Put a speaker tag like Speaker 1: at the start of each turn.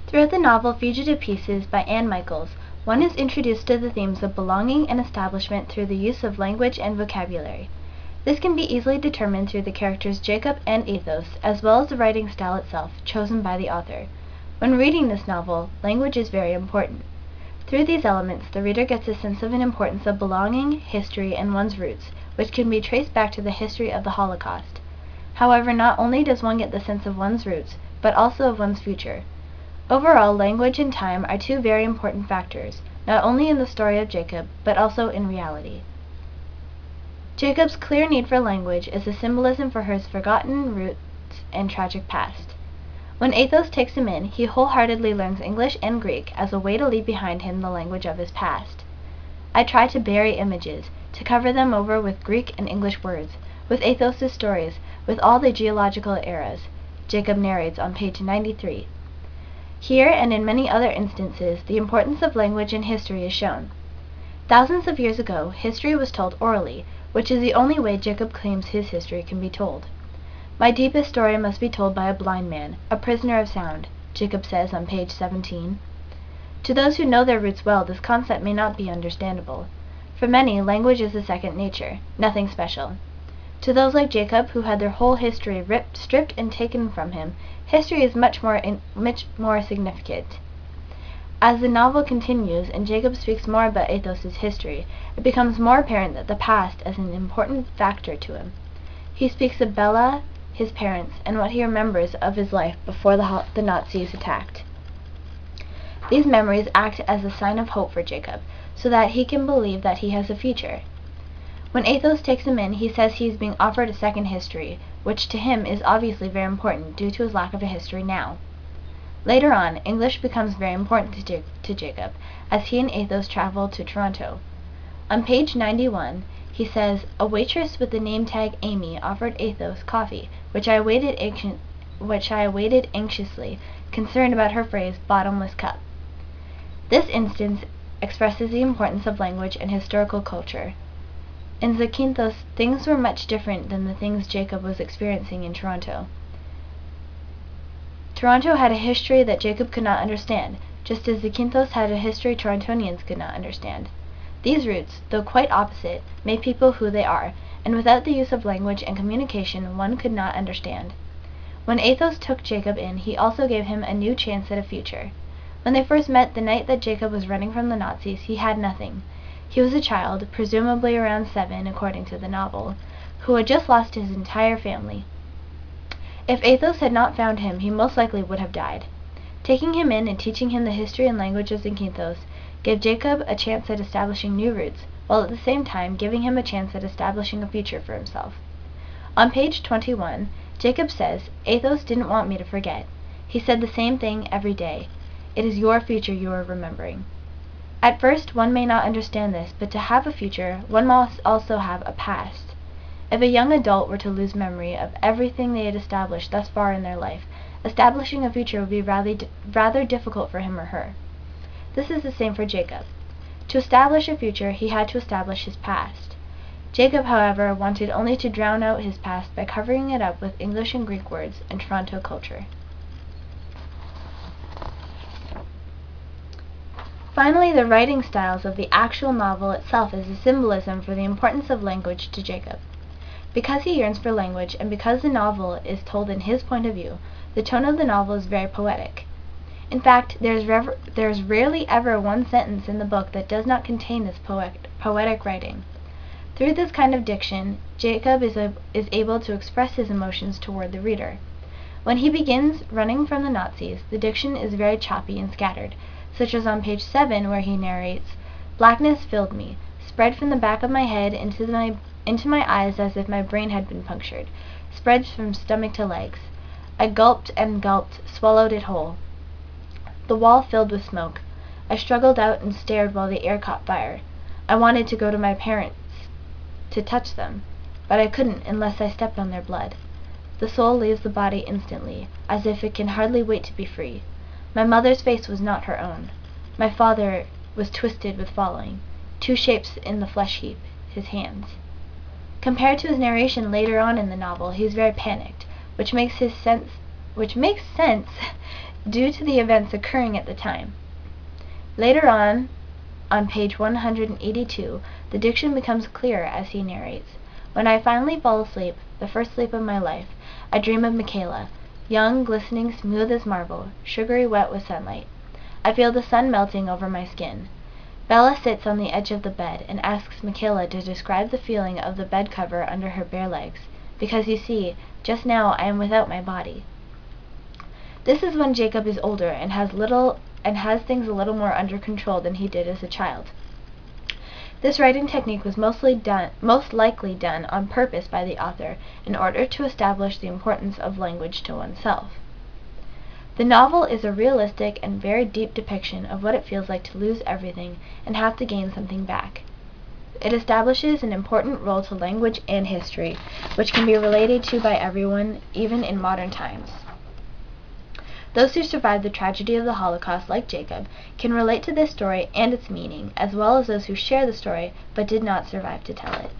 Speaker 1: Throughout the novel Fugitive Pieces by Anne Michaels, one is introduced to the themes of belonging and establishment through the use of language and vocabulary. This can be easily determined through the characters Jacob and Athos, as well as the writing style itself, chosen by the author. When reading this novel, language is very important. Through these elements, the reader gets a sense of an importance of belonging, history, and one's roots, which can be traced back to the history of the Holocaust. However, not only does one get the sense of one's roots, but also of one's future. Overall, language and time are two very important factors, not only in the story of Jacob, but also in reality. Jacob's clear need for language is a symbolism for his forgotten roots and tragic past. When Athos takes him in, he wholeheartedly learns English and Greek as a way to leave behind him the language of his past. I try to bury images, to cover them over with Greek and English words, with Athos's stories, with all the geological eras, Jacob narrates on page 93. Here, and in many other instances, the importance of language in history is shown. Thousands of years ago, history was told orally, which is the only way Jacob claims his history can be told. My deepest story must be told by a blind man, a prisoner of sound, Jacob says on page 17. To those who know their roots well, this concept may not be understandable. For many, language is a second nature, nothing special. To those like Jacob, who had their whole history stripped and taken from him, history is much more significant. As the novel continues and Jacob speaks more about Athos's history, it becomes more apparent that the past is an important factor to him. He speaks of Bella, his parents, and what he remembers of his life before the Nazis attacked. These memories act as a sign of hope for Jacob, so that he can believe that he has a future. When Athos takes him in, he says he is being offered a second history, which to him is obviously very important due to his lack of a history now. Later on, English becomes very important to Jacob, as he and Athos travel to Toronto. On page 91, he says, "A waitress with the name tag Amy offered Athos coffee, which I awaited anxiously, concerned about her phrase, bottomless cup." This instance expresses the importance of language and historical culture. In Zakynthos, things were much different than the things Jacob was experiencing in Toronto. Toronto had a history that Jacob could not understand, just as Zakynthos had a history Torontonians could not understand. These roots, though quite opposite, made people who they are, and without the use of language and communication one could not understand. When Athos took Jacob in, he also gave him a new chance at a future. When they first met the night that Jacob was running from the Nazis, he had nothing. He was a child, presumably around 7 according to the novel, who had just lost his entire family. If Athos had not found him, he most likely would have died. Taking him in and teaching him the history and language of Zakynthos gave Jacob a chance at establishing new roots, while at the same time giving him a chance at establishing a future for himself. On page 21, Jacob says, "Athos didn't want me to forget. He said the same thing every day. It is your future you are remembering." At first, one may not understand this, but to have a future, one must also have a past. If a young adult were to lose memory of everything they had established thus far in their life, establishing a future would be rather difficult for him or her. This is the same for Jacob. To establish a future, he had to establish his past. Jacob, however, wanted only to drown out his past by covering it up with English and Greek words and Toronto culture. Finally, the writing styles of the actual novel itself is a symbolism for the importance of language to Jacob. Because he yearns for language, and because the novel is told in his point of view, the tone of the novel is very poetic. In fact, there is rarely ever one sentence in the book that does not contain this poetic writing. Through this kind of diction, Jacob is able to express his emotions toward the reader. When he begins running from the Nazis, the diction is very choppy and scattered, such as on page 7 where he narrates, "Blackness filled me, spread from the back of my head into my eyes as if my brain had been punctured, spread from stomach to legs. I gulped and gulped, swallowed it whole. The wall filled with smoke. I struggled out and stared while the air caught fire. I wanted to go to my parents, to touch them, but I couldn't unless I stepped on their blood. The soul leaves the body instantly, as if it can hardly wait to be free. My mother's face was not her own. My father was twisted with following. 2 shapes in the flesh heap, his hands." Compared to his narration later on in the novel, he is very panicked, which makes sense due to the events occurring at the time. Later on page 182, the diction becomes clearer as he narrates. When I finally fall asleep, the first sleep of my life, I dream of Michaela, young, glistening, smooth as marble, sugary wet with sunlight. I feel the sun melting over my skin. Bella sits on the edge of the bed and asks Michaela to describe the feeling of the bed cover under her bare legs, because you see, just now I am without my body. This is when Jacob is older and has things a little more under control than he did as a child. This writing technique was most likely done on purpose by the author in order to establish the importance of language to oneself. The novel is a realistic and very deep depiction of what it feels like to lose everything and have to gain something back. It establishes an important role to language and history, which can be related to by everyone, even in modern times. Those who survived the tragedy of the Holocaust, like Jacob, can relate to this story and its meaning, as well as those who share the story but did not survive to tell it.